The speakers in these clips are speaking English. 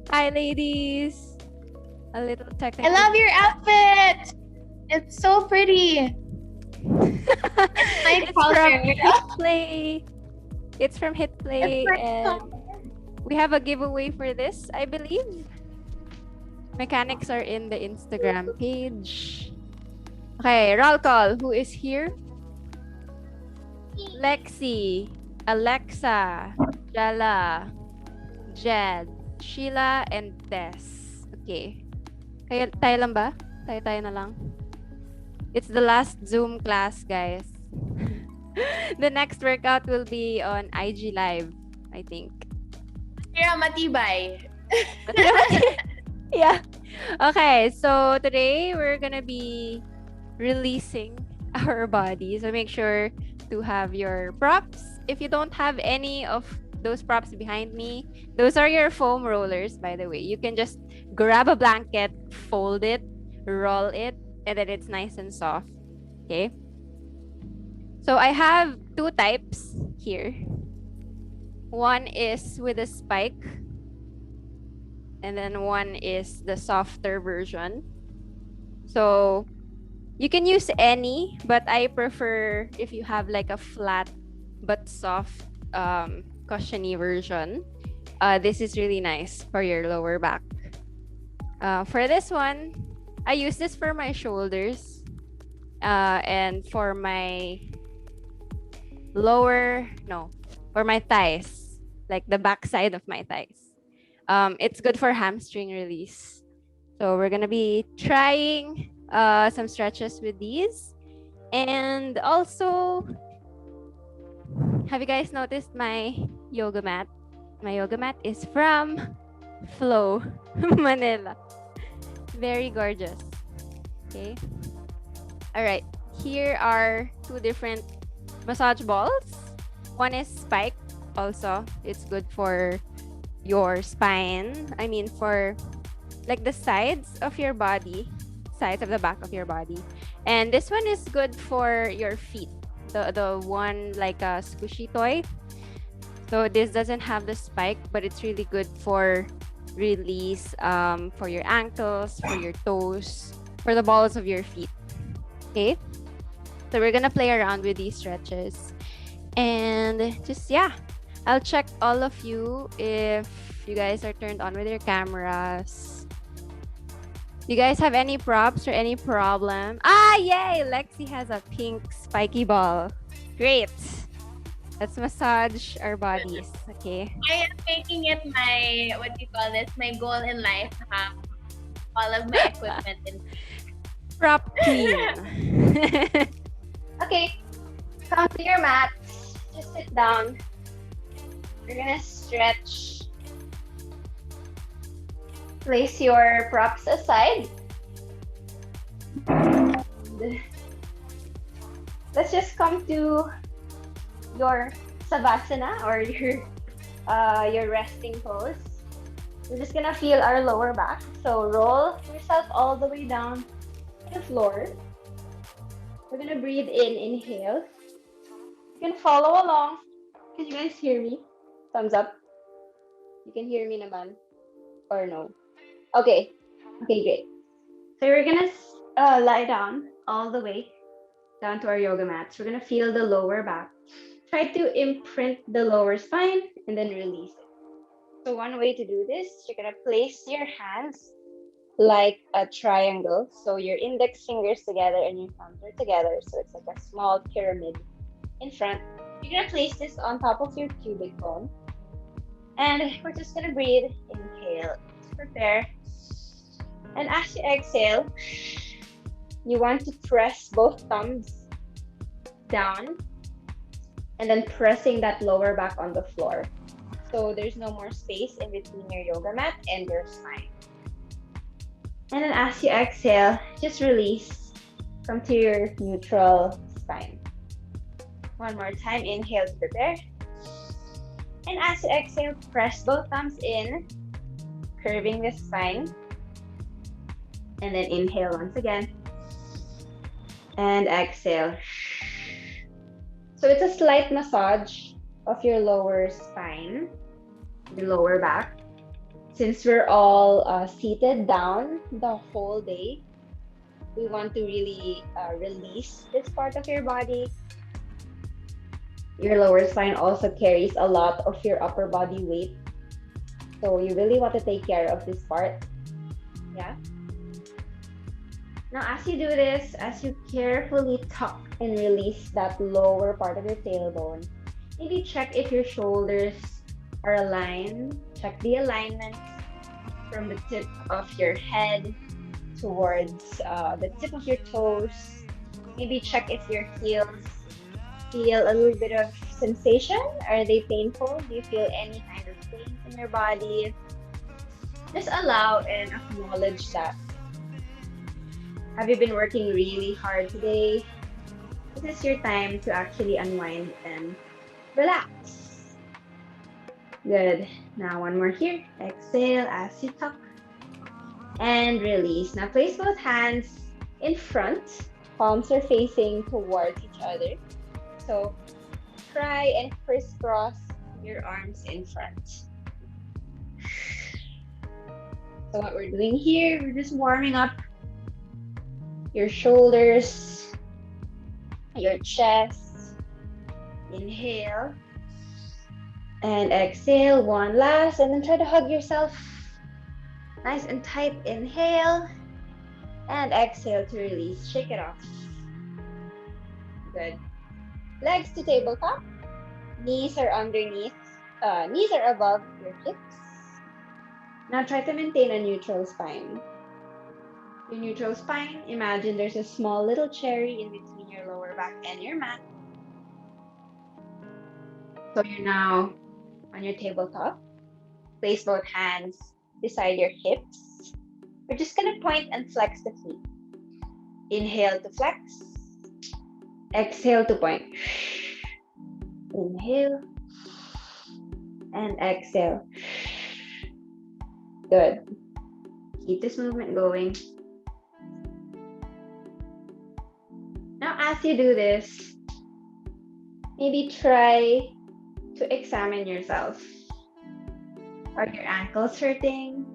Hi, ladies. A little I technical. love your outfit. It's so pretty. It's my It's color. from Hit Play. It's from Hit Play, It's my and color. we have a giveaway for this, I believe. Mechanics are in the Instagram page. Okay, roll call. Who is here? Lexi, Alexa, Jala, Jed, Sheila, and Tess. Okay. Tayo lang ba? Tayo na lang. It's the last Zoom class, guys. The next workout will be on IG Live, I think. Tira matibay. Yeah. Okay, so today we're gonna be releasing our body. So make sure to have your props. If you don't have any of those props behind me, those are your foam rollers, by the way. You can just grab a blanket, fold it, roll it, and then it's nice and soft. Okay. So I have two types here. One is with a spike, and then one is the softer version. So you can use any, but I prefer if you have like a flat but soft cushiony version. This is really nice for your lower back. For this one, I use this for my shoulders and for my for my thighs, like the back side of my thighs. It's good for hamstring release. So we're gonna be trying some stretches with these. And also, have you guys noticed my yoga mat? My yoga mat is from Flow, Manila. Very gorgeous. Okay. All right. Here are two different massage balls. One is spike also. It's good for your spine. I mean, for like the sides of your body, sides of the back of your body. And this one is good for your feet. The one like a squishy toy. So this doesn't have the spike, but it's really good for release for your ankles, for your toes, for the balls of your feet. Okay. So we're gonna play around with these stretches. And just I'll check all of you if you guys are turned on with your cameras. Do you guys have any props or any problem? Yay! Lexi has a pink spiky ball. Great. Let's massage our bodies. Okay. I am making it my, what do you call this? My goal in life to have all of my equipment in. Prop queen. Okay, come to your mat. Just sit down. We're gonna stretch. Place your props aside. Let's just come to your savasana or your resting pose. We're just gonna feel our lower back. So roll yourself all the way down to the floor. We're gonna breathe in, inhale. You can follow along. Can you guys hear me? Thumbs up. You can hear me naman. Or no? Okay. Okay, great. So we're gonna lie down all the way down to our yoga mats. We're gonna feel the lower back. Try to imprint the lower spine and then release it. So one way to do this, you're gonna place your hands like a triangle. So your index fingers together and your thumbs are together. So it's like a small pyramid in front. You're gonna place this on top of your pubic bone. And we're just gonna breathe. Inhale. Prepare. And as you exhale, you want to press both thumbs down and then pressing that lower back on the floor. So there's no more space in between your yoga mat and your spine. And then as you exhale, just release. Come to your neutral spine. One more time, inhale to prepare. And as you exhale, press both thumbs in, curving the spine. And then inhale once again. And exhale. So it's a slight massage. of your lower spine, your lower back. Since we're all seated down the whole day, we want to really release this part of your body. Your lower spine also carries a lot of your upper body weight. So you really want to take care of this part. Yeah. Now, as you do this, as you carefully tuck and release that lower part of your tailbone, maybe check if your shoulders are aligned. Check the alignment from the tip of your head towards the tip of your toes. Maybe check if your heels feel a little bit of sensation. Are they painful? Do you feel any kind of pain in your body? Just allow and acknowledge that. Have you been working really hard today? This is your time to actually unwind and relax. Good. Now one more here. Exhale as you tuck and release. Now place both hands in front. Palms are facing towards each other. So try and crisscross your arms in front. So what we're doing here, we're just warming up your shoulders, your chest. Inhale and exhale. One last, and then try to hug yourself nice and tight. Inhale and exhale to release. Shake it off. Good. Legs to tabletop. Knees are underneath. Knees are above your hips. Now try to maintain a neutral spine. Your neutral spine, imagine there's a small little cherry in between your lower back and your mat. So you're now on your tabletop. Place both hands beside your hips. We're just going to point and flex the feet. Inhale to flex. Exhale to point. Inhale and exhale. Good. Keep this movement going. Now, as you do this, maybe try to examine yourself. Are your ankles hurting?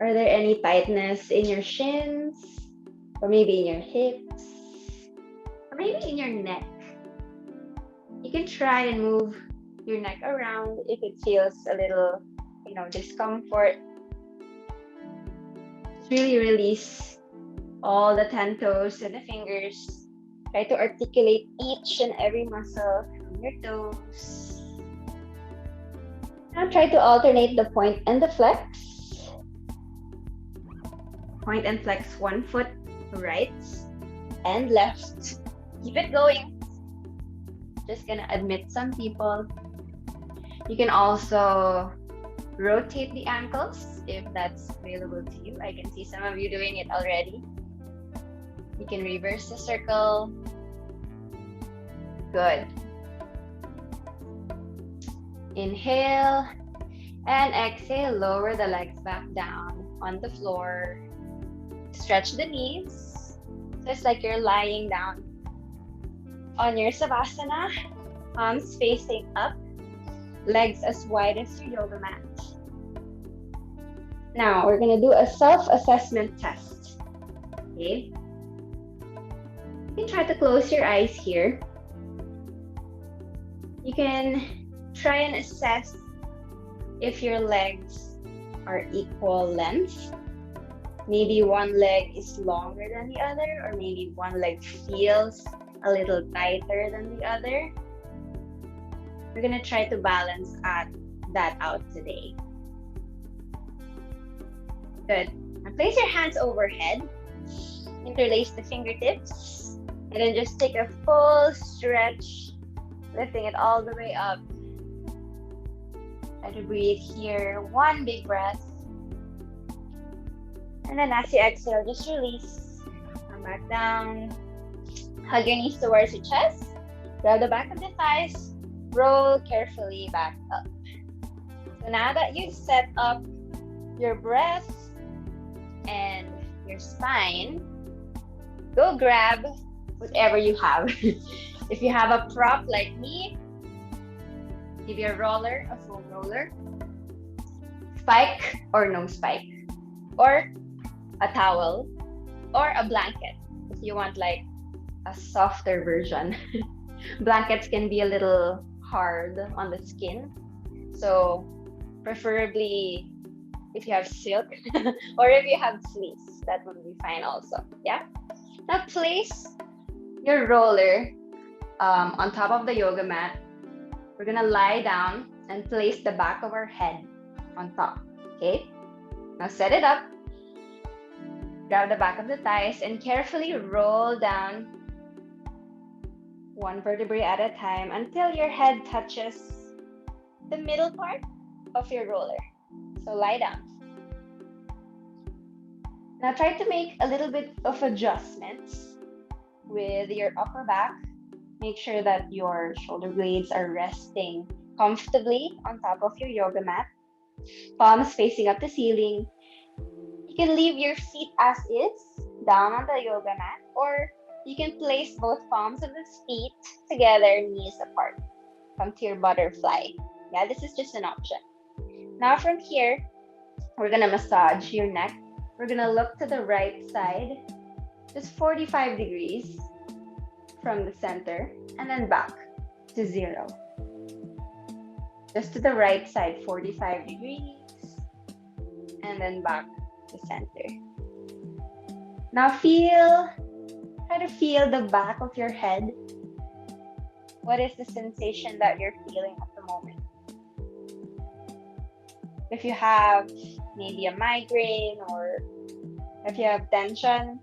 Are there any tightness in your shins? Or maybe in your hips? Or maybe in your neck? You can try and move your neck around if it feels a little, discomfort. Just really release all the 10 toes and the fingers. Try to articulate each and every muscle from your toes. Now try to alternate the point and the flex. Point and flex one foot, right and left. Keep it going. Just gonna admit some people. You can also rotate the ankles if that's available to you. I can see some of you doing it already. You can reverse the circle. Good. Inhale and exhale. Lower the legs back down on the floor. Stretch the knees. Just like you're lying down on your Savasana. Palms facing up. Legs as wide as your yoga mat. Now, we're going to do a self-assessment test. Okay? You can try to close your eyes here. You can try and assess if your legs are equal length. Maybe one leg is longer than the other, or maybe one leg feels a little tighter than the other. We're going to try to balance that out today. Good. Now place your hands overhead. Interlace the fingertips. And then just take a full stretch, lifting it all the way up. Try to breathe here. One big breath. And then as you exhale, just release. Come back down. Hug your knees towards your chest. Grab the back of the thighs. Roll carefully back up. So now that you've set up your breath and your spine, go grab whatever you have. If you have a prop like me, Give your roller a foam roller, spike or no spike, or a towel, or a blanket if you want like a softer version. Blankets can be a little hard on the skin, so preferably if you have silk or if you have fleece, that would be fine also. Yeah. Now place your roller on top of the yoga mat. We're gonna lie down and place the back of our head on top. Okay. Now set it up. Grab the back of the thighs and carefully roll down one vertebrae at a time until your head touches the middle part of your roller. So lie down. Now try to make a little bit of adjustments with your upper back. Make sure that your shoulder blades are resting comfortably on top of your yoga mat. Palms facing up the ceiling. You can leave your feet as is down on the yoga mat, or you can place both palms of the feet together, knees apart. Come to your butterfly. Yeah, this is just an option. Now from here, we're gonna massage your neck. We're gonna look to the right side, just 45 degrees from the center, and then back to 0. Just to the right side, 45 degrees, and then back to center. Now try to feel the back of your head. What is the sensation that you're feeling at the moment? If you have maybe a migraine, or if you have tension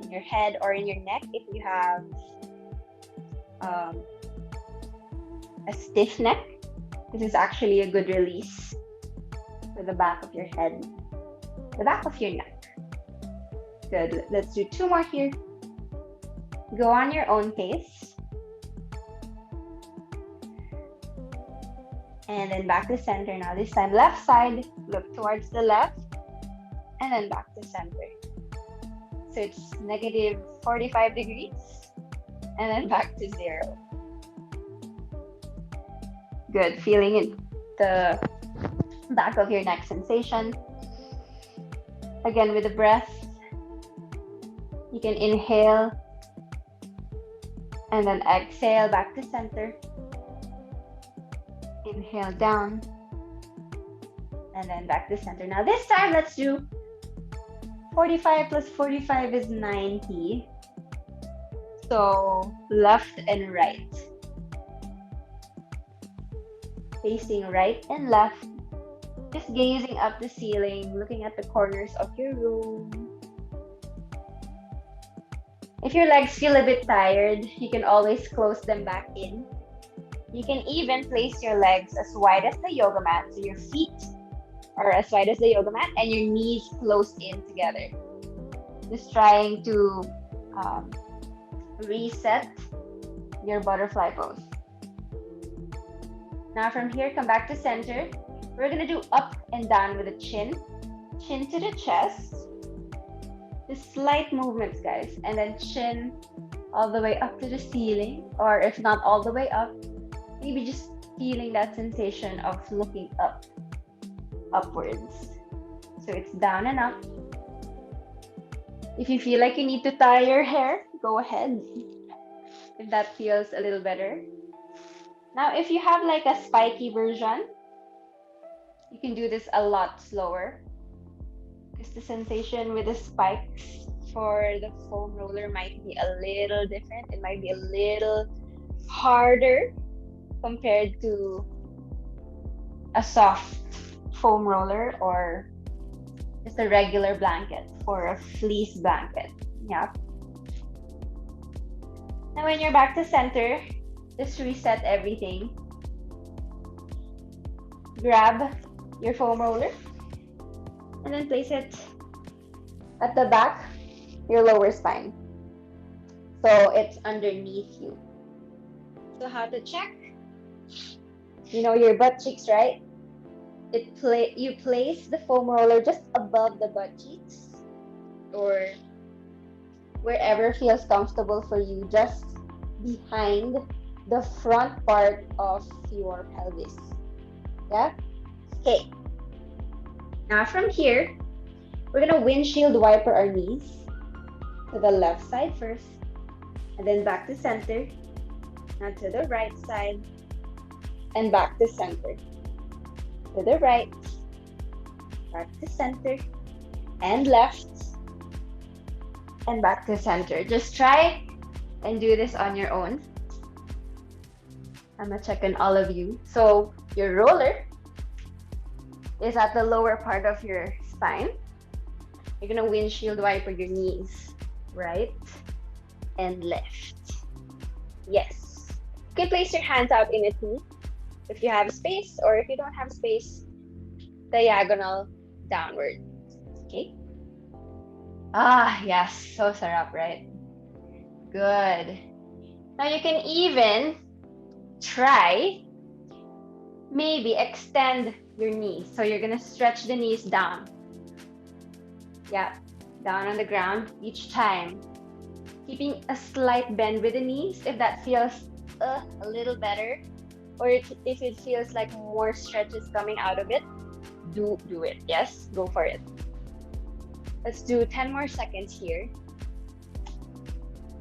in your head or in your neck, if you have a stiff neck, this is actually a good release for the back of your head, the back of your neck. Good. Let's do 2 more here. Go on your own pace. And then back to center. Now this time left side, look towards the left, and then back to center. So it's negative 45 degrees, and then back to 0. Good. Feeling it, the back of your neck sensation. Again, with the breath, you can inhale and then exhale back to center. Inhale down and then back to center. Now this time, let's do 45 plus 45 is 90. So left and right. Facing right and left. Just gazing up the ceiling, looking at the corners of your room. If your legs feel a bit tired, you can always close them back in. You can even place your legs as wide as the yoga mat, so your feet are as wide as the yoga mat and your knees closed in together. Just trying to reset your butterfly pose. Now from here, come back to center. We're gonna do up and down with the chin to the chest. Just slight movements, guys, and then chin all the way up to the ceiling, or if not all the way up, maybe just feeling that sensation of looking upwards. So it's down and up. If you feel like you need to tie your hair, go ahead, if that feels a little better. Now, if you have like a spiky version, you can do this a lot slower, because the sensation with the spikes for the foam roller might be a little different. It might be a little harder compared to a soft foam roller or just a regular blanket or a fleece blanket. Yeah. Now when you're back to center, just reset everything. Grab your foam roller and then place it at the back, your lower spine. So it's underneath you. So how to check? You know your butt cheeks, right? You place the foam roller just above the butt cheeks, or wherever feels comfortable for you, just behind the front part of your pelvis. Yeah? Okay. Now from here, we're gonna windshield wiper our knees to the left side first, and then back to center. Now to the right side, and back to center. To the right, back to center, and left, and back to center. Just try and do this on your own. I'm gonna check on all of you. So your roller is at the lower part of your spine. You're gonna windshield wiper your knees, right and left. Yes. You can place your hands out in a T if you have space, or if you don't have space, diagonal downward. Okay. Ah, yes. So sarap, right? Good. Now you can even try maybe extend your knees. So you're gonna stretch the knees down. Yeah, down on the ground each time. Keeping a slight bend with the knees if that feels a little better, or if it feels like more stretch is coming out of it, do it. Yes, go for it. Let's do 10 more seconds here.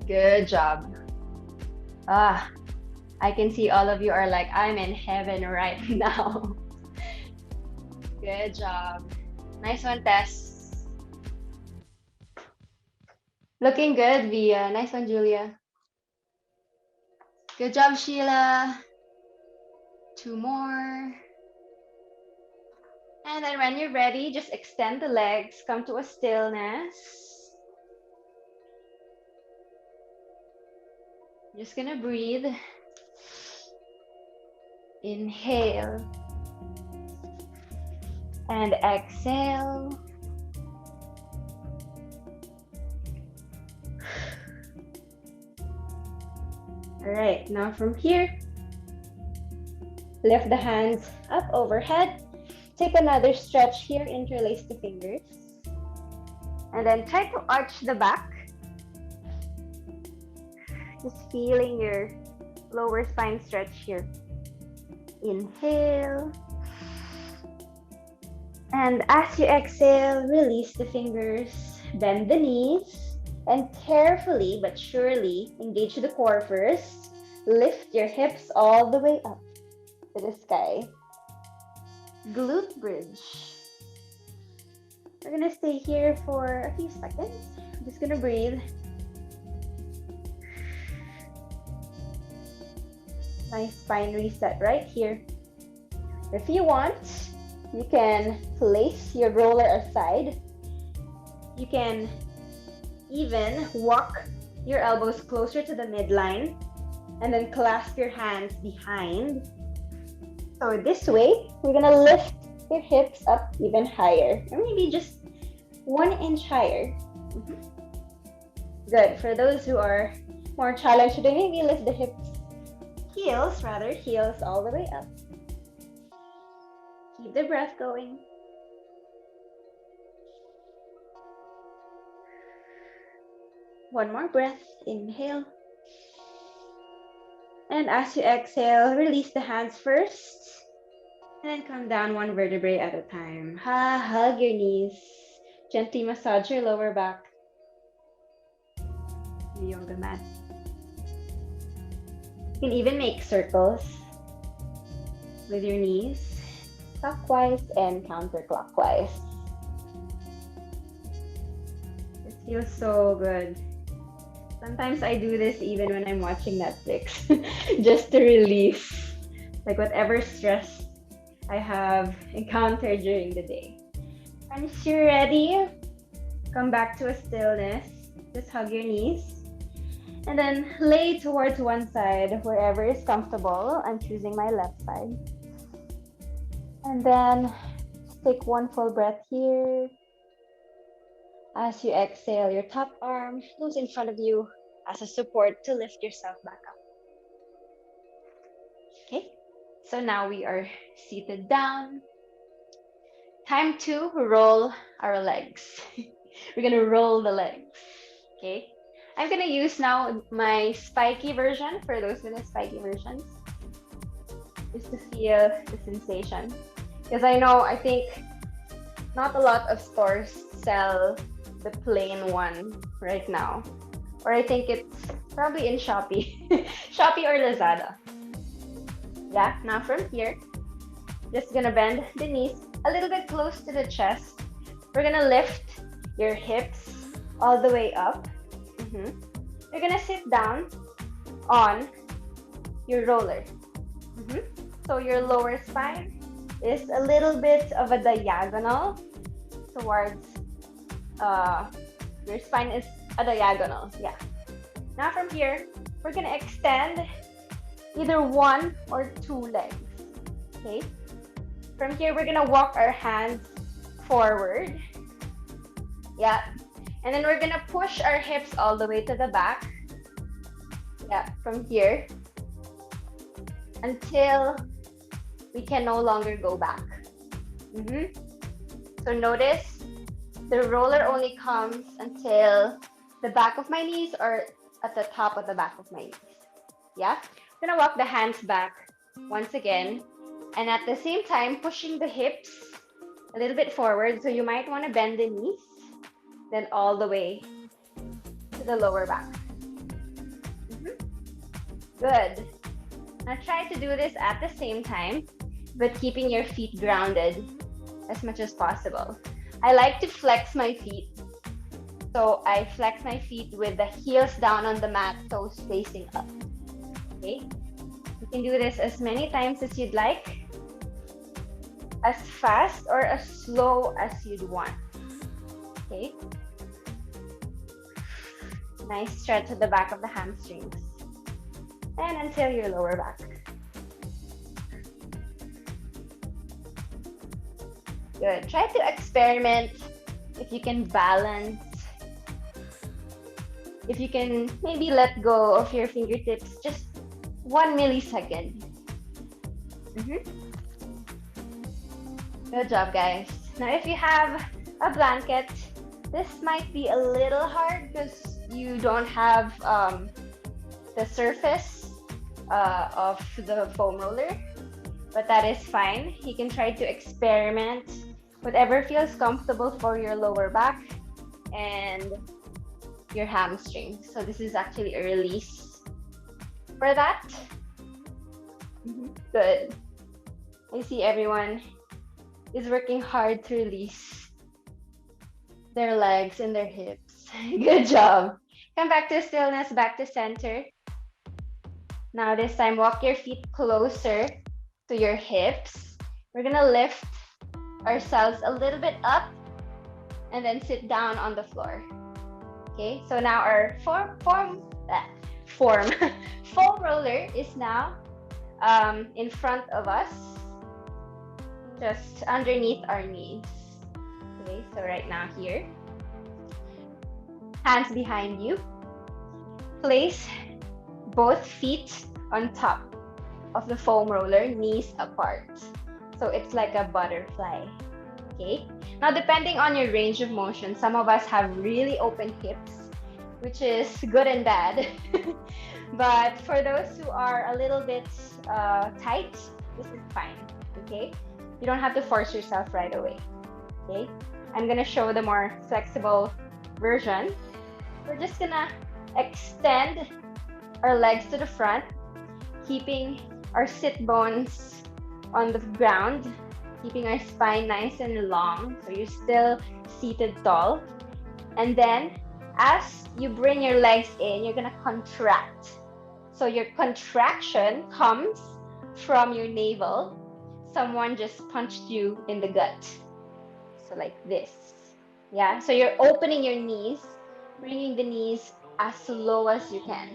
Good job. Ah, I can see all of you are like, I'm in heaven right now. Good job. Nice one, Tess. Looking good, Via. Nice one, Julia. Good job, Sheila. 2 more. And then when you're ready, just extend the legs, come to a stillness. Just gonna breathe. Inhale. And exhale. All right, now from here, lift the hands up overhead. Take another stretch here, interlace the fingers. And then try to arch the back. Just feeling your lower spine stretch here. Inhale. And as you exhale, release the fingers, bend the knees, and carefully but surely engage the core first. Lift your hips all the way up to the sky. Glute bridge. We're gonna stay here for a few seconds. I'm just gonna breathe. Nice spine reset right here. If you want, you can place your roller aside. You can even walk your elbows closer to the midline and then clasp your hands behind. So this way, we're gonna lift your hips up even higher, or maybe just 1 inch higher. Good. For those who are more challenged today, maybe lift the heels all the way up. Keep the breath going. One more breath. Inhale. And as you exhale, release the hands first. And then come down 1 vertebrae at a time. Hug your knees. Gently massage your lower back. The yoga mat. You can even make circles with your knees, clockwise and counterclockwise. It feels so good. Sometimes I do this even when I'm watching Netflix, just to release like whatever stress I have encountered during the day. Once you're ready, come back to a stillness. Just hug your knees. And then lay towards one side, wherever is comfortable. I'm choosing my left side. And then take 1 full breath here. As you exhale, your top arm goes in front of you as a support to lift yourself back up. Okay, so now we are seated down. Time to roll our legs. We're gonna roll the legs. Okay, I'm gonna use now my spiky version for those with the spiky versions, just to feel the sensation. Because I think not a lot of stores sell the plain one right now. Or I think it's probably in Shopee. Shopee or Lazada. Yeah, now from here, just gonna bend the knees a little bit close to the chest. We're gonna lift your hips all the way up. You're gonna sit down on your roller. So your lower spine is a little bit of a diagonal towards your spine is a diagonal. Yeah. Now from here, we're gonna extend either one or two legs. Okay. From here, we're gonna walk our hands forward. Yeah. And then we're gonna push our hips all the way to the back. Yeah, from here until we can no longer go back. So notice the roller only comes until the back of my knees or at the top of the back of my knees. Yeah, I'm gonna walk the hands back once again, and at the same time pushing the hips a little bit forward. So you might want to bend the knees, then all the way to the lower back. Good. Now try to do this at the same time, but keeping your feet grounded as much as possible. I like to flex my feet. So I flex my feet with the heels down on the mat, toes facing up. Okay? You can do this as many times as you'd like, as fast or as slow as you'd want. Okay? Nice stretch at the back of the hamstrings. And until your lower back. Good. Try to experiment if you can balance. If you can maybe let go of your fingertips just 1 millisecond. Good job, guys. Now, if you have a blanket, this might be a little hard because you don't have the surface of the foam roller, but that is fine. You can try to experiment whatever feels comfortable for your lower back and your hamstring. So this is actually a release for that. Good. I see everyone is working hard to release their legs and their hips. Good job. Come back to stillness, back to center. Now this time, walk your feet closer to your hips. We're gonna lift ourselves a little bit up and then sit down on the floor. Okay, so now our foam roller is now in front of us, just underneath our knees. Okay, so right now here, hands behind you. Place both feet on top of the foam roller, knees apart. So it's like a butterfly. Okay. Now, depending on your range of motion, some of us have really open hips, which is good and bad. But for those who are a little bit tight, this is fine. Okay. You don't have to force yourself right away. Okay. I'm gonna show the more flexible version. We're just gonna extend our legs to the front, keeping our sit bones on the ground, keeping our spine nice and long, so you're still seated tall. And then as you bring your legs in, you're gonna contract. So your contraction comes from your navel. Someone just punched you in the gut. So like this. Yeah, so you're opening your knees, bringing the knees as low as you can.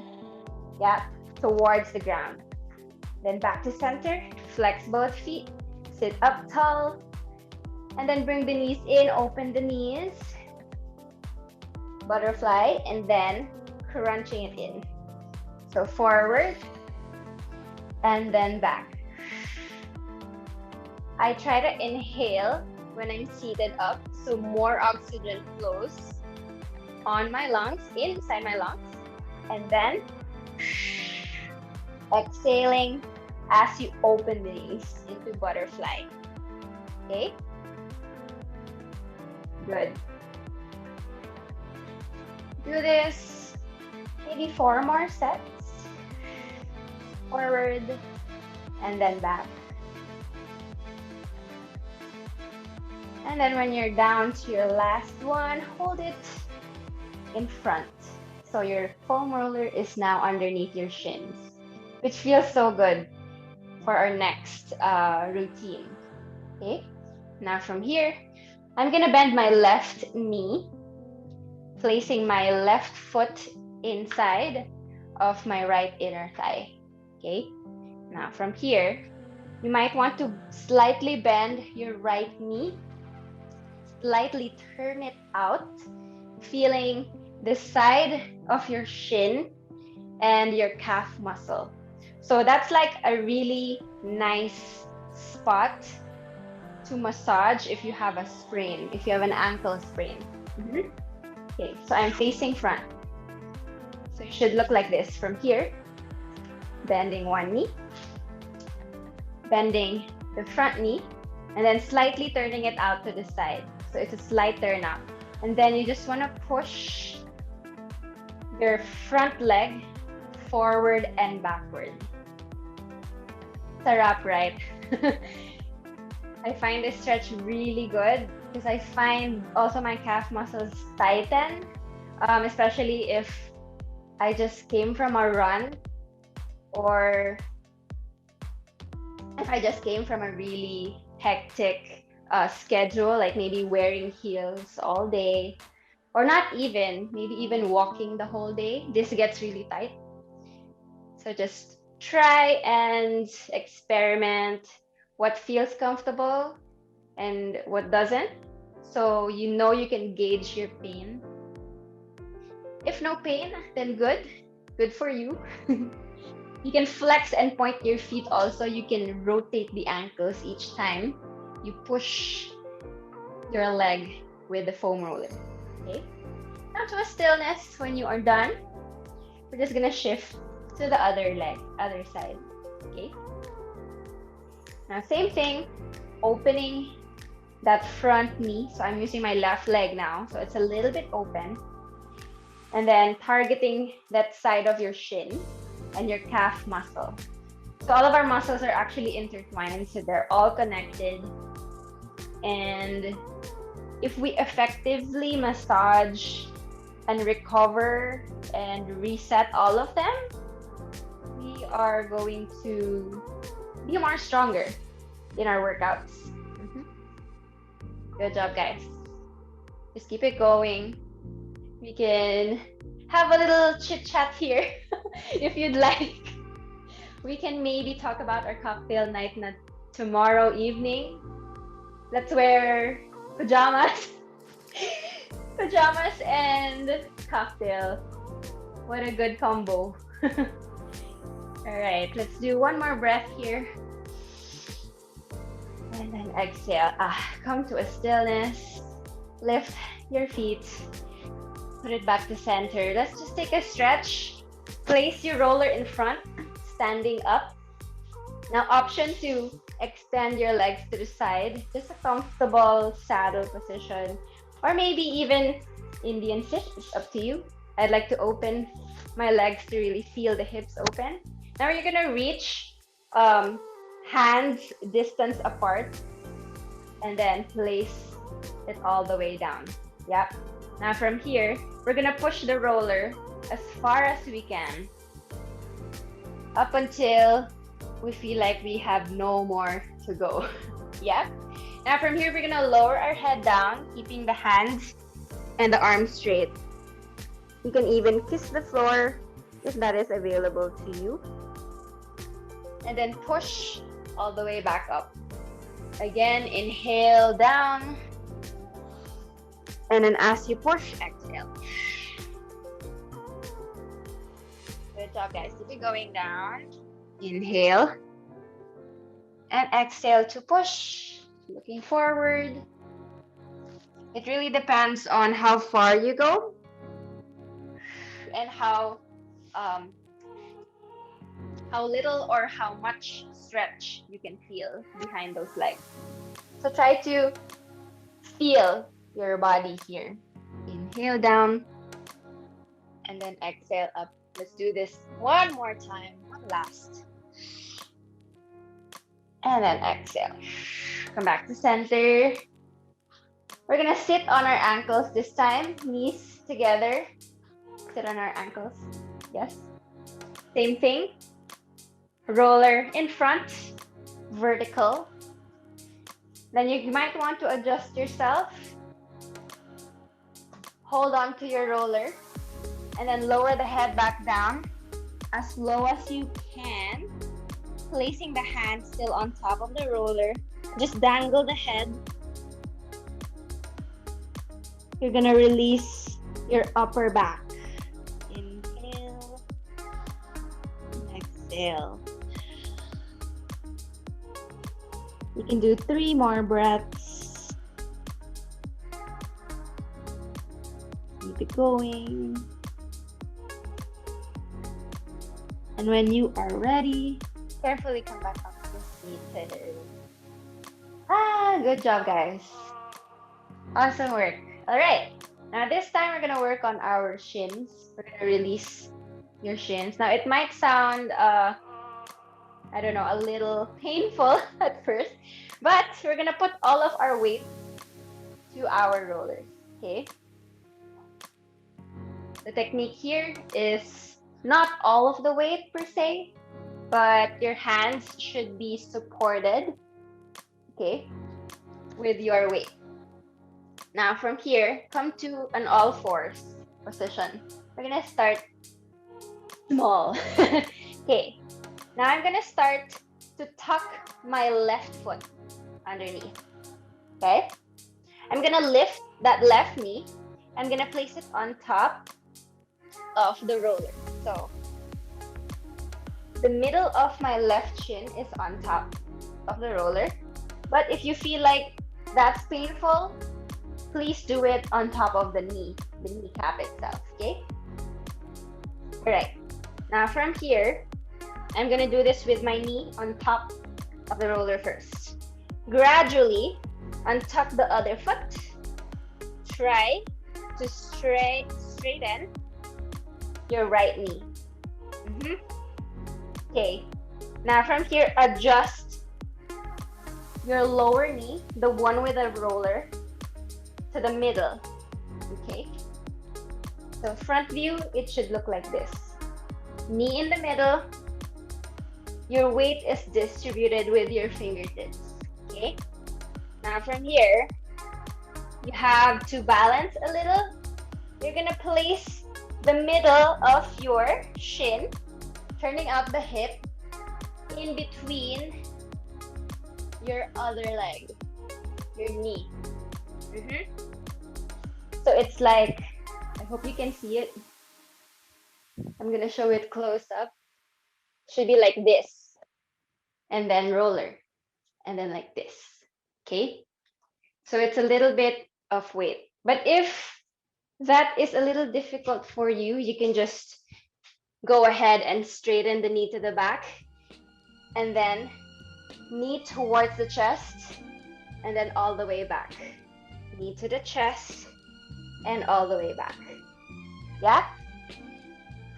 Yeah, towards the ground. Then back to center, flex both feet, sit up tall, and then bring the knees in, open the knees, butterfly, and then crunching it in. So forward, and then back. I try to inhale when I'm seated up, so more oxygen flows on my lungs, inside my lungs, and then exhaling as you open the knees into butterfly. Okay? Good. Do this maybe 4 more sets. Forward and then back. And then when you're down to your last one, hold it in front. So your foam roller is now underneath your shins, which feels so good for our next routine. Okay, now from here, I'm gonna bend my left knee, placing my left foot inside of my right inner thigh. Okay, now from here, you might want to slightly bend your right knee, slightly turn it out, feeling the side of your shin and your calf muscle. So that's like a really nice spot to massage if you have a sprain, if you have an ankle sprain. Okay, so I'm facing front. So it should look like this from here. Bending one knee, bending the front knee, and then slightly turning it out to the side. So it's a slight turn out. And then you just want to push your front leg forward and backward. Sarap, right? I find this stretch really good because I find also my calf muscles tighten, especially if I just came from a run or if I just came from a really hectic schedule, like maybe wearing heels all day, or not even, maybe even walking the whole day, this gets really tight. So just try and experiment what feels comfortable and what doesn't. So you know you can gauge your pain. If no pain, then good. Good for you. You can flex and point your feet also. You can rotate the ankles each time you push your leg with the foam roller. Okay? Now to a stillness. When you are done, we're just gonna shift to the other leg, other side. Okay? Now same thing, opening that front knee. So I'm using my left leg now, so it's a little bit open. And then targeting that side of your shin and your calf muscle. So all of our muscles are actually intertwined, so they're all connected. And if we effectively massage and recover and reset all of them, we are going to be more stronger in our workouts. Good job, guys. Just keep it going. We can have a little chit chat here if you'd like. We can maybe talk about our cocktail night tomorrow evening. Let's wear pajamas. Pajamas and cocktail. What a good combo. All right, let's do one more breath here. And then exhale. Come to a stillness. Lift your feet. Put it back to center. Let's just take a stretch. Place your roller in front, standing up. Now, option to extend your legs to the side. Just a comfortable saddle position. Or maybe even Indian sit. It's up to you. I'd like to open my legs to really feel the hips open. Now you're gonna reach hands distance apart and then place it all the way down. Yep. Now from here, we're gonna push the roller as far as we can up until we feel like we have no more to go. Yep. Now from here, we're gonna lower our head down, keeping the hands and the arms straight. You can even kiss the floor if that is available to you. And then push all the way back up. Again, inhale down. And then as you push, exhale. Good job, guys. Keep it going down. Inhale. And exhale to push. Looking forward. It really depends on how far you go. and um, how little or how much stretch you can feel behind those legs. So try to feel your body here. Inhale down and then exhale up. Let's do this one more time. One last. And then exhale. Come back to center. We're gonna sit on our ankles this time. Knees together. Sit on our ankles. Yes. Same thing. Roller in front. Vertical. Then you might want to adjust yourself. Hold on to your roller. And then lower the head back down as low as you can. Placing the hand still on top of the roller. Just dangle the head. You're gonna release your upper back. Inhale. Exhale. You can do 3 more breaths. Keep it going. And when you are ready, carefully come back up to seated. Good job, guys. Awesome work. All right. Now this time we're gonna work on our shins. We're gonna release your shins. Now it might sound, I don't know, a little painful at first, but we're gonna put all of our weight to our rollers. Okay. The technique here is not all of the weight per se, but your hands should be supported, okay, with your weight. Now from here, come to an all fours position. We're gonna start small. Okay, now I'm gonna start to tuck my left foot underneath, okay? I'm gonna lift that left knee. I'm gonna place it on top of the roller. So the middle of my left shin is on top of the roller. But if you feel like that's painful, please do it on top of the kneecap itself, okay? All right, now from here, I'm gonna do this with my knee on top of the roller first. Gradually, untuck the other foot. Try to straighten your right knee. Okay, now from here, adjust your lower knee, the one with a roller, to the middle. Okay, so front view, it should look like this. Knee in the middle, your weight is distributed with your fingertips. Okay, now from here, you have to balance a little. You're gonna place the middle of your shin, turning out the hip in between your other leg, your knee. So it's like, I hope you can see it. I'm gonna show it close up. Should be like this, and then roller, and then like this. Okay, so it's a little bit of weight. But if that is a little difficult for you, you can just go ahead and straighten the knee to the back, and then knee towards the chest, and then all the way back. Knee to the chest, and all the way back. Yeah?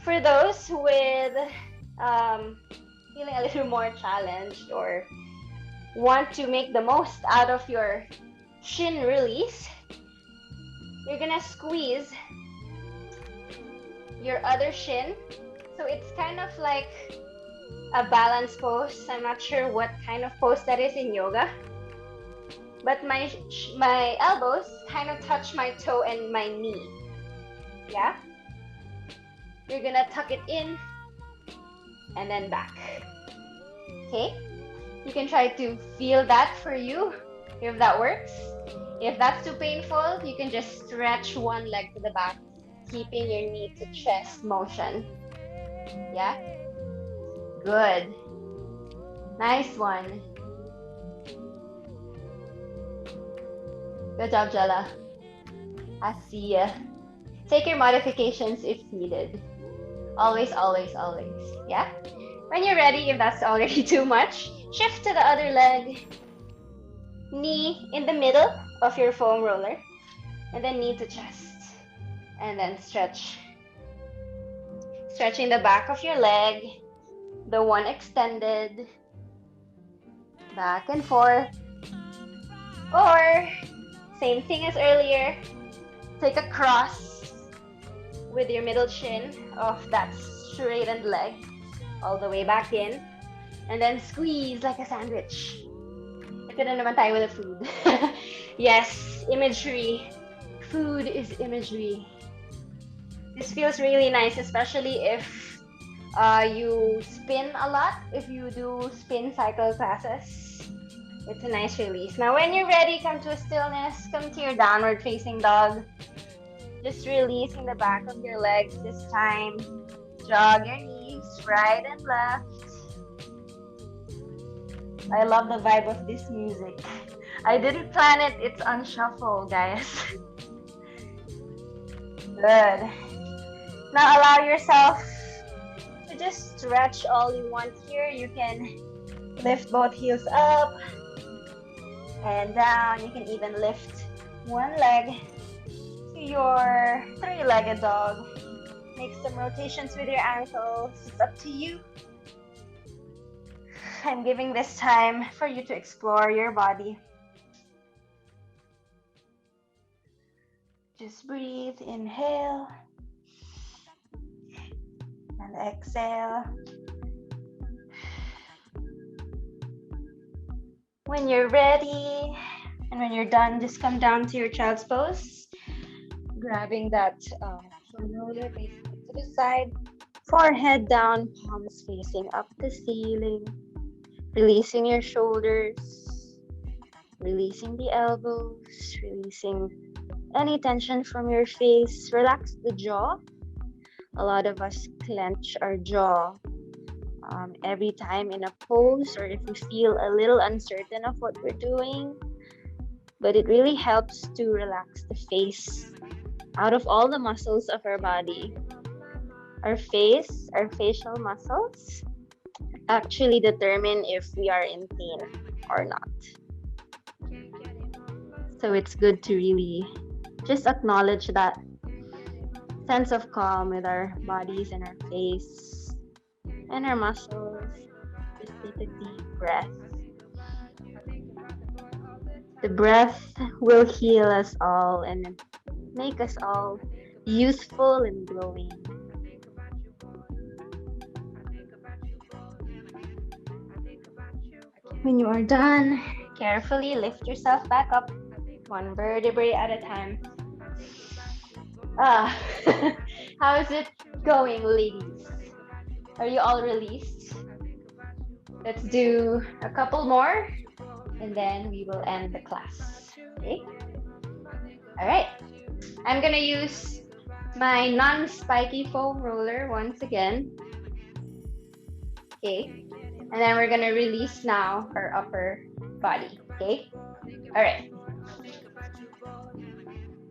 For those with feeling a little more challenged or want to make the most out of your shin release, you're gonna squeeze your other shin. So it's kind of like a balance pose. I'm not sure what kind of pose that is in yoga, but my elbows kind of touch my toe and my knee. Yeah? You're gonna tuck it in and then back. Okay? You can try to feel that for you, if that works. If that's too painful, you can just stretch one leg to the back, keeping your knee to chest motion. Yeah? Good. Nice one. Good job, Jella. I see ya. Take your modifications if needed. Always, always, always. Yeah? When you're ready, if that's already too much, shift to the other leg. Knee in the middle of your foam roller. And then knee to chest. And then stretch. Stretching the back of your leg. The one extended. Back and forth. Or, same thing as earlier. Take a cross with your middle shin of that straightened leg all the way back in, and then squeeze like a sandwich. Ito na naman tayo with the food. Yes, imagery. Food is imagery. This feels really nice, especially if you spin a lot, if you do spin cycle classes. It's a nice release. Now, when you're ready, come to a stillness. Come to your downward facing dog. Just releasing the back of your legs this time. Jog your knees right and left. I love the vibe of this music. I didn't plan it. It's on shuffle, guys. Good. Now allow yourself to just stretch all you want here. You can lift both heels up and down. You can even lift one leg to your three-legged dog. Make some rotations with your ankles. It's up to you. I'm giving this time for you to explore your body. Just breathe, inhale, and exhale. When you're ready, and when you're done, just come down to your child's pose, grabbing that roller facing to the side, forehead down, palms facing up the ceiling, releasing your shoulders, releasing the elbows, releasing any tension from your face. Relax the jaw. A lot of us clench our jaw every time in a pose, or if we feel a little uncertain of what we're doing. But it really helps to relax the face. Out of all the muscles of our body, our face, our facial muscles actually determine if we are in pain or not. So it's good to really just acknowledge that sense of calm with our bodies and our face and our muscles. Just take a deep breath. The breath will heal us all and make us all youthful and glowing. When you are done, carefully lift yourself back up, one vertebrae at a time. How's it going, ladies? Are you all released? Let's do a couple more, and then we will end the class. Okay? All right. I'm gonna use my non-spiky foam roller once again. Okay. And then we're gonna release now our upper body. Okay. All right.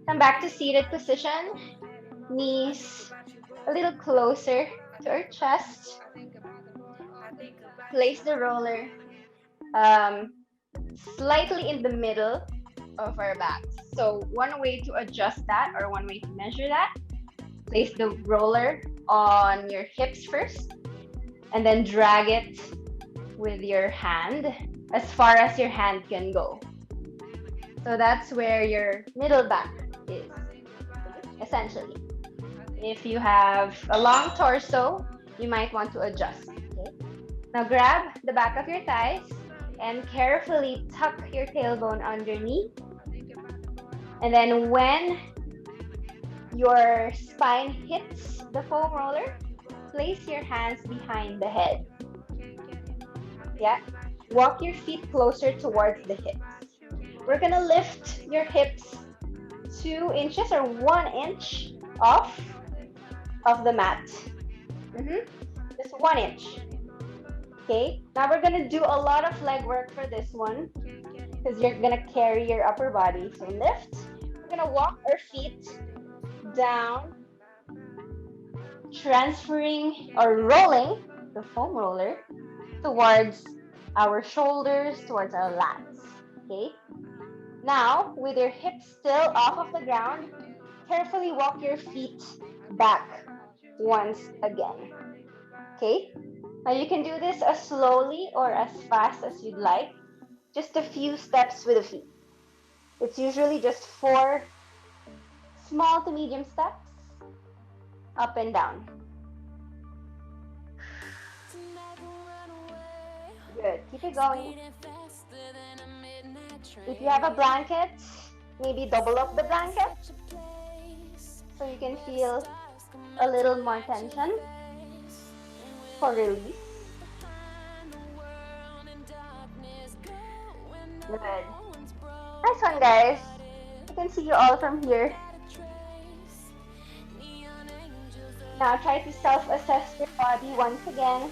Come back to seated position. Knees a little closer to our chest. Place the roller slightly in the middle of our backs. So one way to adjust that, or one way to measure that, place the roller on your hips first, and then drag it with your hand as far as your hand can go. So that's where your middle back is, essentially. If you have a long torso, you might want to adjust. Okay? Now grab the back of your thighs and carefully tuck your tailbone underneath. And then when your spine hits the foam roller, place your hands behind the head. Yeah? Walk your feet closer towards the hips. We're gonna lift your hips 2 inches or 1 inch off of the mat. Just 1 inch. Okay, now we're gonna do a lot of leg work for this one because you're gonna carry your upper body. So lift. We're gonna walk our feet down, transferring or rolling the foam roller towards our shoulders, towards our lats. Okay? Now, with your hips still off of the ground, carefully walk your feet back once again. Okay? Now you can do this as slowly or as fast as you'd like. Just a few steps with the feet. It's usually just 4 small to medium steps up and down. Good. Keep it going. If you have a blanket, maybe double up the blanket so you can feel a little more tension for release. Good. Nice one, guys. I can see you all from here. Now try to self-assess your body once again.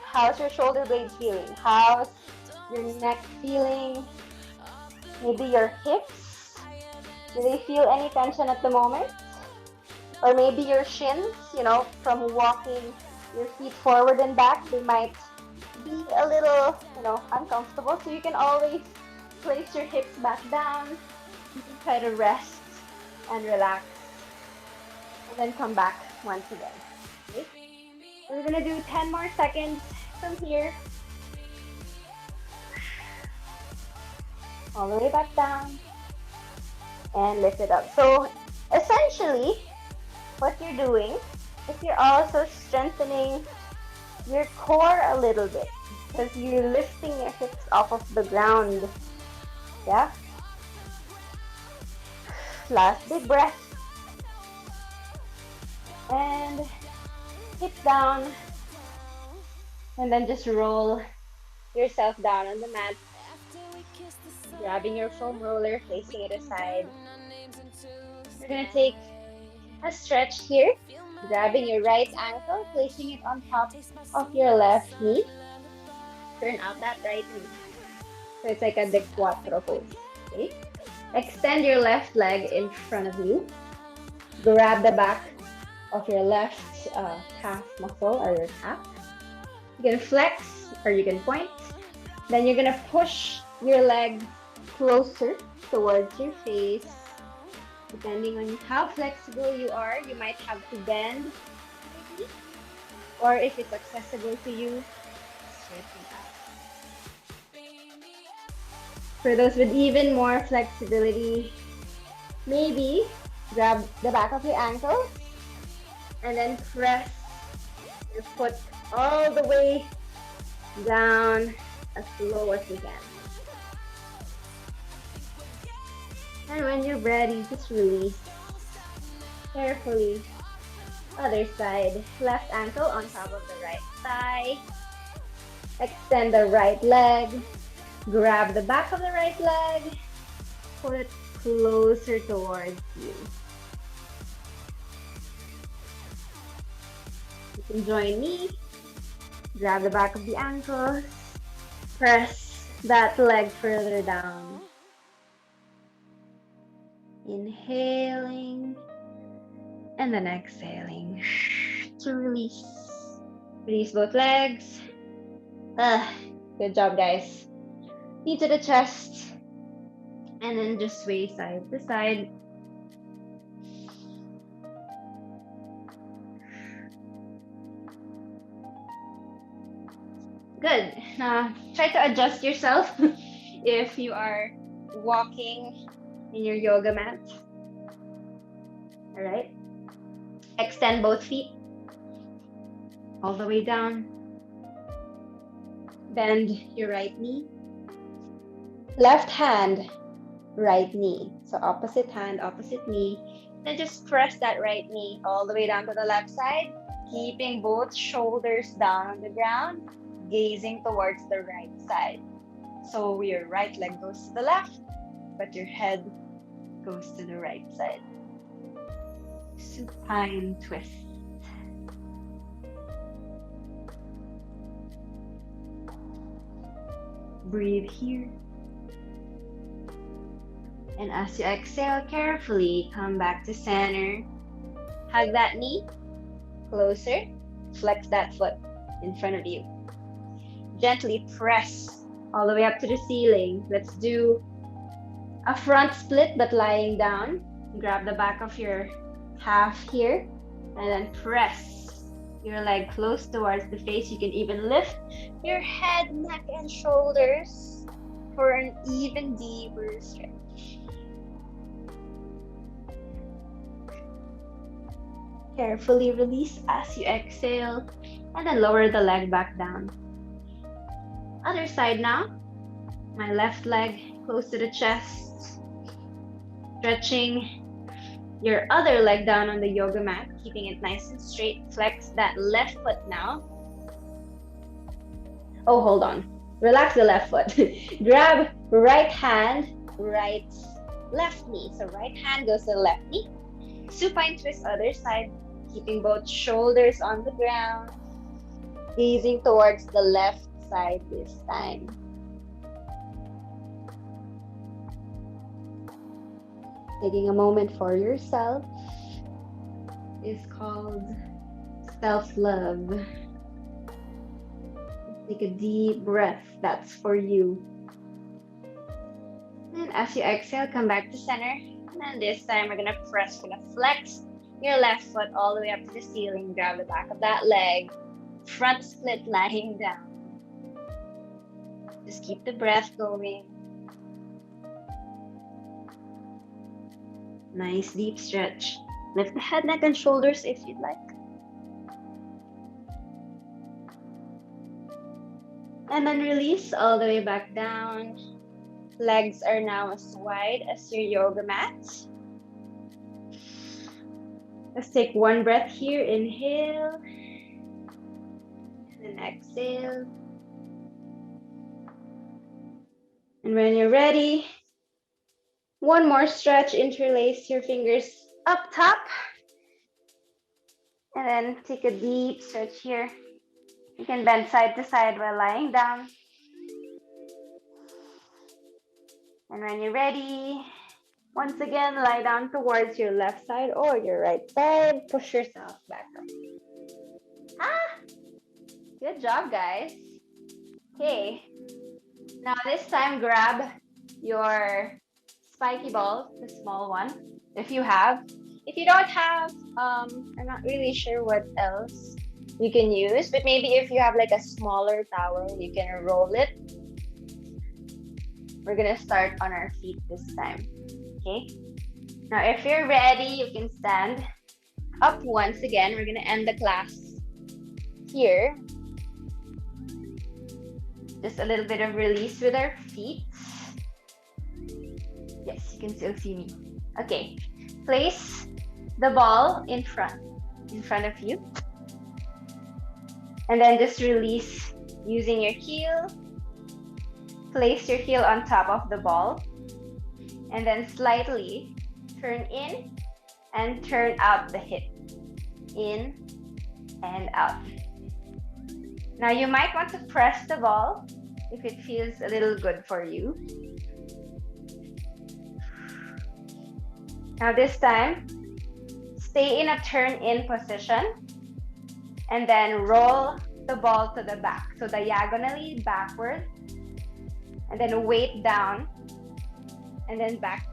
How's your shoulder blades feeling? How's your neck feeling? Maybe your hips? Do they feel any tension at the moment? Or maybe your shins, from walking your feet forward and back, they might be a little, uncomfortable. So you can always place your hips back down. You can try to rest and relax. And then come back once again. Okay? We're gonna do 10 more seconds from here. All the way back down. And lift it up. So essentially, what you're doing is you're also strengthening your core a little bit because you're lifting your hips off of the ground. Yeah? Last big breath. And hip down. And then just roll yourself down on the mat. Grabbing your foam roller, placing it aside. You're going to take a stretch here. Grabbing your right ankle, placing it on top of your left knee. Turn out that right knee. So it's like a de cuatro pose. Okay? Extend your left leg in front of you. Grab the back of your left calf muscle or your calf. You can flex or you can point. Then you're going to push your leg closer towards your face. Depending on how flexible you are, you might have to bend. Or if it's accessible to you, straighten out. For those with even more flexibility, maybe grab the back of your ankle and then press your foot all the way down as low as you can. And when you're ready, just release carefully. Other side, left ankle on top of the right thigh. Extend the right leg. Grab the back of the right leg. Pull it closer towards you. You can join me. Grab the back of the ankle. Press that leg further down. Inhaling and then exhaling to release. Release both legs. Good job, guys. Knee to the chest and then just sway side to side. Good. Now try to adjust yourself if you are walking in your yoga mat. All right. Extend both feet all the way down. Bend your right knee. Left hand, right knee. So opposite hand, opposite knee. Then just press that right knee all the way down to the left side, keeping both shoulders down on the ground, gazing towards the right side. So your right leg goes to the left, but your head goes to the right side. Supine twist. Breathe here. And as you exhale, carefully come back to center. Hug that knee closer. Flex that foot in front of you. Gently press all the way up to the ceiling. Let's do a front split but lying down. Grab the back of your calf here and then press your leg close towards the face. You can even lift your head, neck, and shoulders for an even deeper stretch. Carefully release as you exhale and then lower the leg back down. Other side now. My left leg close to the chest. Stretching your other leg down on the yoga mat, keeping it nice and straight. Flex that left foot now. Oh, hold on. Relax the left foot. Grab right hand, right, left knee. So right hand goes to the left knee. Supine twist other side, keeping both shoulders on the ground. Gazing towards the left side this time. Taking a moment for yourself is called self-love. Take a deep breath. That's for you. And as you exhale, come back to center. And then this time we're gonna press, we're gonna flex your left foot all the way up to the ceiling. Grab the back of that leg. Front split lying down. Just keep the breath going. Nice deep stretch. Lift the head, neck, and shoulders if you'd like. And then release all the way back down. Legs are now as wide as your yoga mat. Let's take one breath here. Inhale. And then exhale. And when you're ready, one more stretch. Interlace your fingers up top. And then take a deep stretch here. You can bend side to side while lying down. And when you're ready, once again, lie down towards your left side or your right side. Push yourself back up. Good job, guys. Okay. Now this time, grab your spiky ball, the small one, if you have. If you don't have, I'm not really sure what else you can use, but maybe if you have like a smaller towel, you can roll it. We're gonna start on our feet this time, okay? Now, if you're ready, you can stand up once again. We're gonna end the class here. Just a little bit of release with our feet. Yes, you can still see me. Okay, place the ball in front of you. And then just release using your heel. Place your heel on top of the ball. And then slightly turn in and turn out the hip. In and out. Now you might want to press the ball if it feels a little good for you. Now this time, stay in a turn-in position and then roll the ball to the back. So diagonally backward and then weight down and then back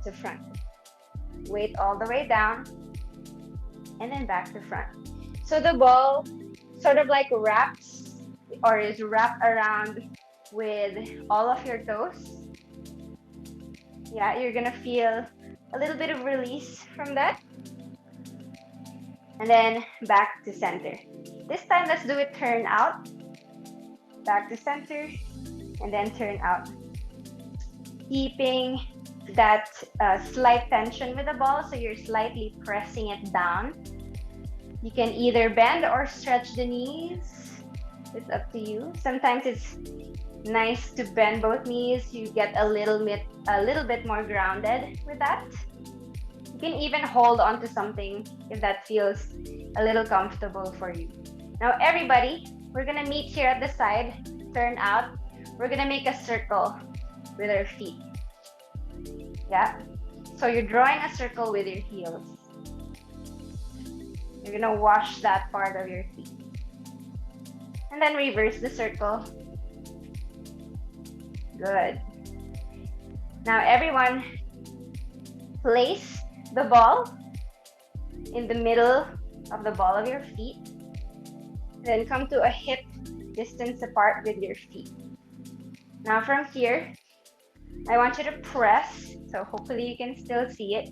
to front. Weight all the way down and then back to front. So the ball sort of like wraps or is wrapped around with all of your toes. Yeah, you're gonna feel a little bit of release from that. And then back to center. This time, let's do it turn out. Back to center and then turn out. Keeping that slight tension with the ball, so you're slightly pressing it down. You can either bend or stretch the knees. It's up to you. Sometimes it's nice to bend both knees. You get a little bit more grounded with that. You can even hold on to something if that feels a little comfortable for you. Now everybody, we're gonna meet here at the side, turn out. We're gonna make a circle with our feet. Yeah. So you're drawing a circle with your heels. You're gonna wash that part of your feet. And then reverse the circle. Good. Now everyone, place the ball in the middle of the ball of your feet. Then come to a hip distance apart with your feet. Now from here, I want you to press, so hopefully you can still see it.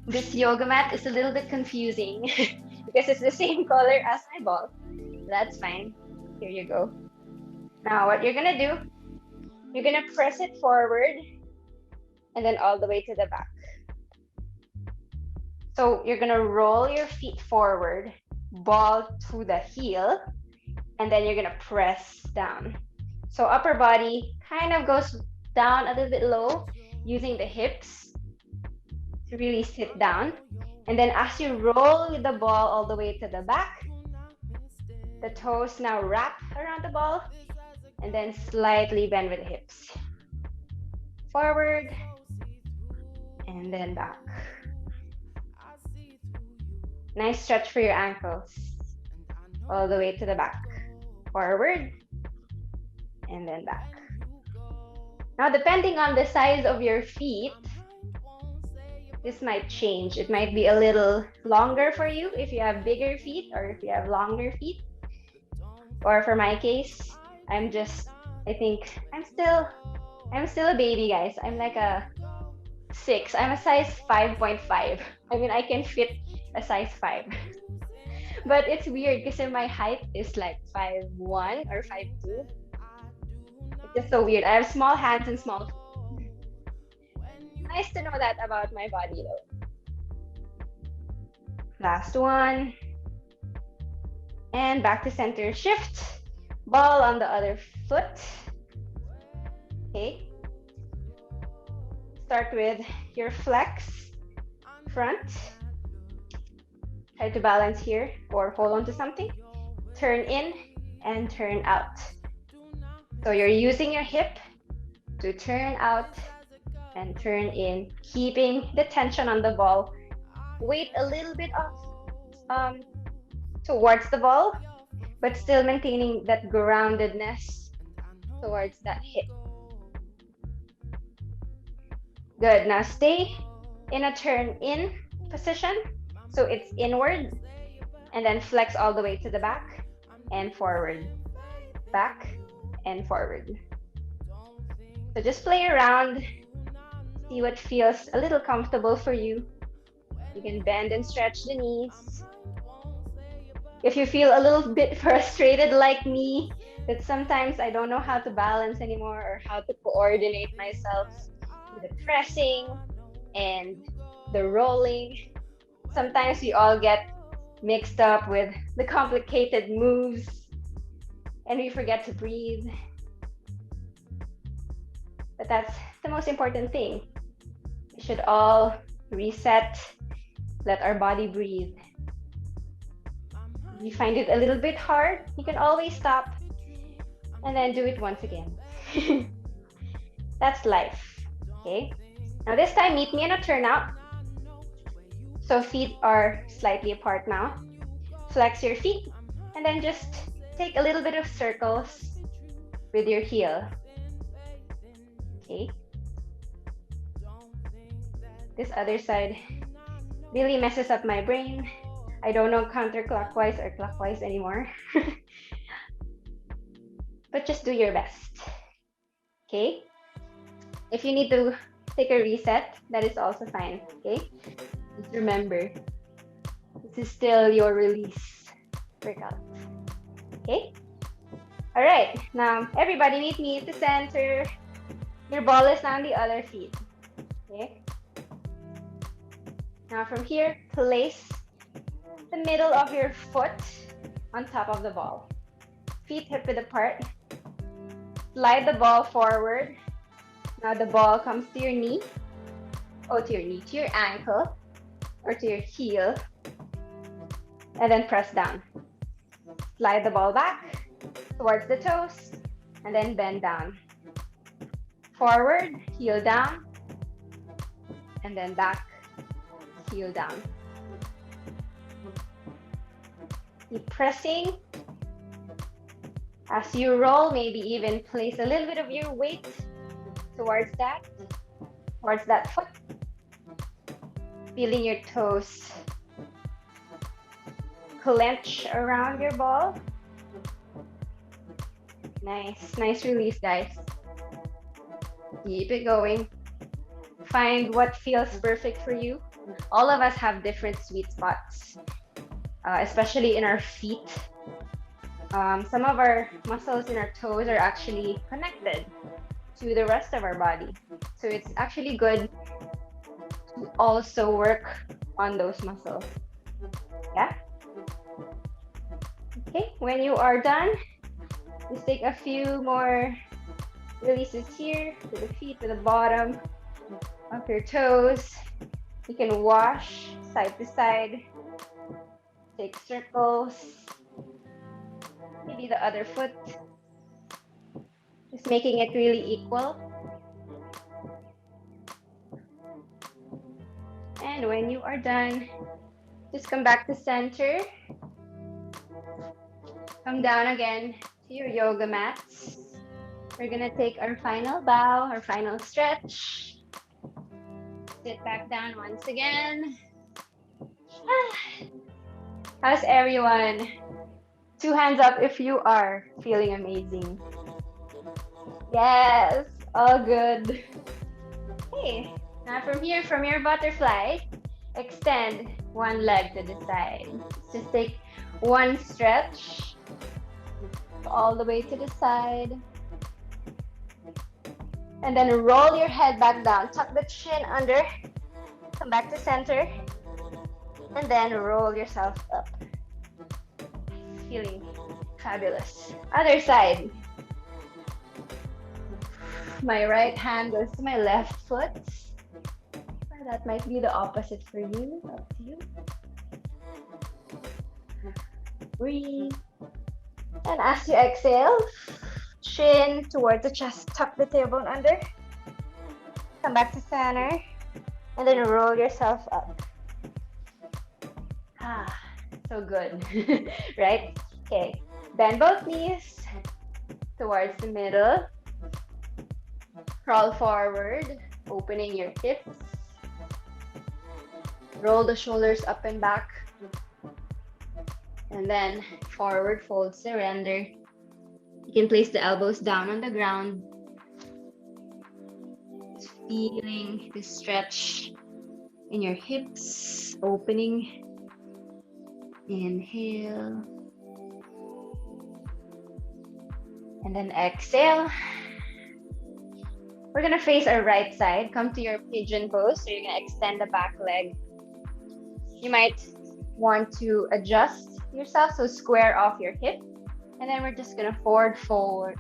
This yoga mat is a little bit confusing because it's the same color as my ball. That's fine. Here you go. Now what you're gonna do, you're gonna press it forward and then all the way to the back. So you're gonna roll your feet forward, ball to the heel, and then you're gonna press down. So upper body kind of goes down a little bit low, using the hips to really sit down. And then as you roll the ball all the way to the back, the toes now wrap around the ball and then slightly bend with the hips. Forward and then back. Nice stretch for your ankles. All the way to the back. Forward and then back. Now, depending on the size of your feet, this might change. It might be a little longer for you if you have bigger feet or if you have longer feet. Or for my case, I'm still a baby, guys. I'm like a 6. I'm a size 5.5. I mean, I can fit a size 5. But it's weird because my height is like 5'1" or 5'2". It's just so weird. I have small hands and small feet. Nice to know that about my body though. Last one. And back to center. Shift. Ball on the other foot. Okay. Start with your flex front. Try to balance here or hold on to something. Turn in and turn out. So you're using your hip to turn out and turn in, keeping the tension on the ball. Weight a little bit off towards the ball, but still maintaining that groundedness towards that hip. Good. Now stay in a turn in position. So it's inward and then flex all the way to the back and forward, back and forward. So just play around, see what feels a little comfortable for you. You can bend and stretch the knees. If you feel a little bit frustrated like me, that sometimes I don't know how to balance anymore or how to coordinate myself with the pressing and the rolling. Sometimes we all get mixed up with the complicated moves and we forget to breathe. But that's the most important thing. We should all reset, let our body breathe. If you find it a little bit hard, you can always stop and then do it once again. That's life, okay? Now this time, meet me in a turnout. So feet are slightly apart now. Flex your feet and then just take a little bit of circles with your heel. Okay. This other side really messes up my brain. I don't know counterclockwise or clockwise anymore. But just do your best. Okay? If you need to take a reset, that is also fine. Okay? Just remember, this is still your release workout. Okay? All right. Now, everybody meet me at the center. Your ball is on the other feet. Okay? Now, from here, place the middle of your foot on top of the ball. Feet hip-width apart. Slide the ball forward. Now the ball comes to your knee. To your ankle. Or to your heel, and then press down. Slide the ball back towards the toes, and then bend down. Forward, heel down, and then back, heel down. Keep pressing. As you roll, maybe even place a little bit of your weight towards that foot. Feeling your toes clench around your ball. Nice release, guys. Keep it going. Find what feels perfect for you. All of us have different sweet spots, especially in our feet. Some of our muscles in our toes are actually connected to the rest of our body. So it's actually good to also work on those muscles. Yeah? Okay, when you are done, just take a few more releases here to the feet, to the bottom of your toes. You can wash side to side, take circles, maybe the other foot, just making it really equal. And when you are done, just come back to center. Come down again to your yoga mats. We're gonna take our final bow, our final stretch. Sit back down once again. How's everyone? 2 hands up if you are feeling amazing. Yes, all good. Okay, now from here, from your butterfly, extend one leg to the side. Just take one stretch all the way to the side. And then roll your head back down. Tuck the chin under. Come back to center. And then roll yourself up. Feeling fabulous. Other side. My right hand goes to my left foot. That might be the opposite for you. Up to you. Breathe. And as you exhale, chin towards the chest, tuck the tailbone under. Come back to center. And then roll yourself up. So good, right? Okay, bend both knees towards the middle. Crawl forward, opening your hips. Roll the shoulders up and back. And then forward fold, surrender. You can place the elbows down on the ground. Just feeling the stretch in your hips, opening. Inhale. And then exhale. We're gonna face our right side. Come to your pigeon pose. So you're gonna extend the back leg. You might want to adjust yourself, so square off your hip. And then we're just gonna fold forward.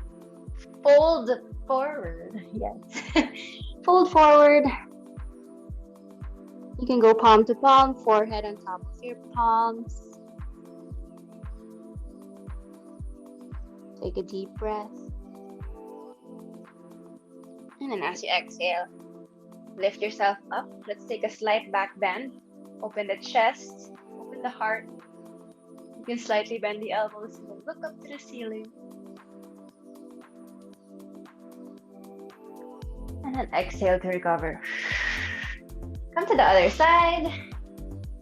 Yes. Fold forward. You can go palm to palm, forehead on top of your palms. Take a deep breath. And then as you exhale, lift yourself up. Let's take a slight back bend. Open the chest, open the heart. You can slightly bend the elbows and then look up to the ceiling. And then exhale to recover. Come to the other side.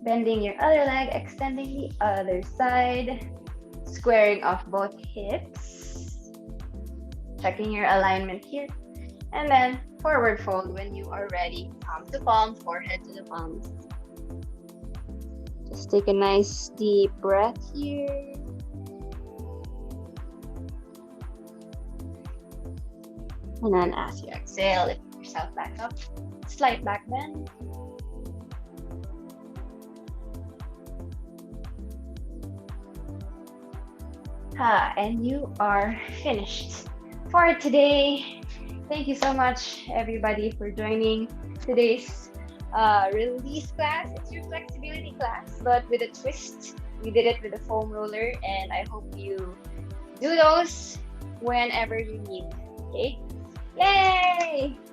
Bending your other leg, extending the other side. Squaring off both hips. Checking your alignment here. And then forward fold when you are ready. Palm to palm, forehead to the palms. Just take a nice deep breath here. And then as you exhale, lift yourself back up. Slight back bend. And you are finished for today. Thank you so much, everybody, for joining today's release class. It's your flexibility class, but with a twist. We did it with a foam roller, and I hope you do those whenever you need. Okay. Yay!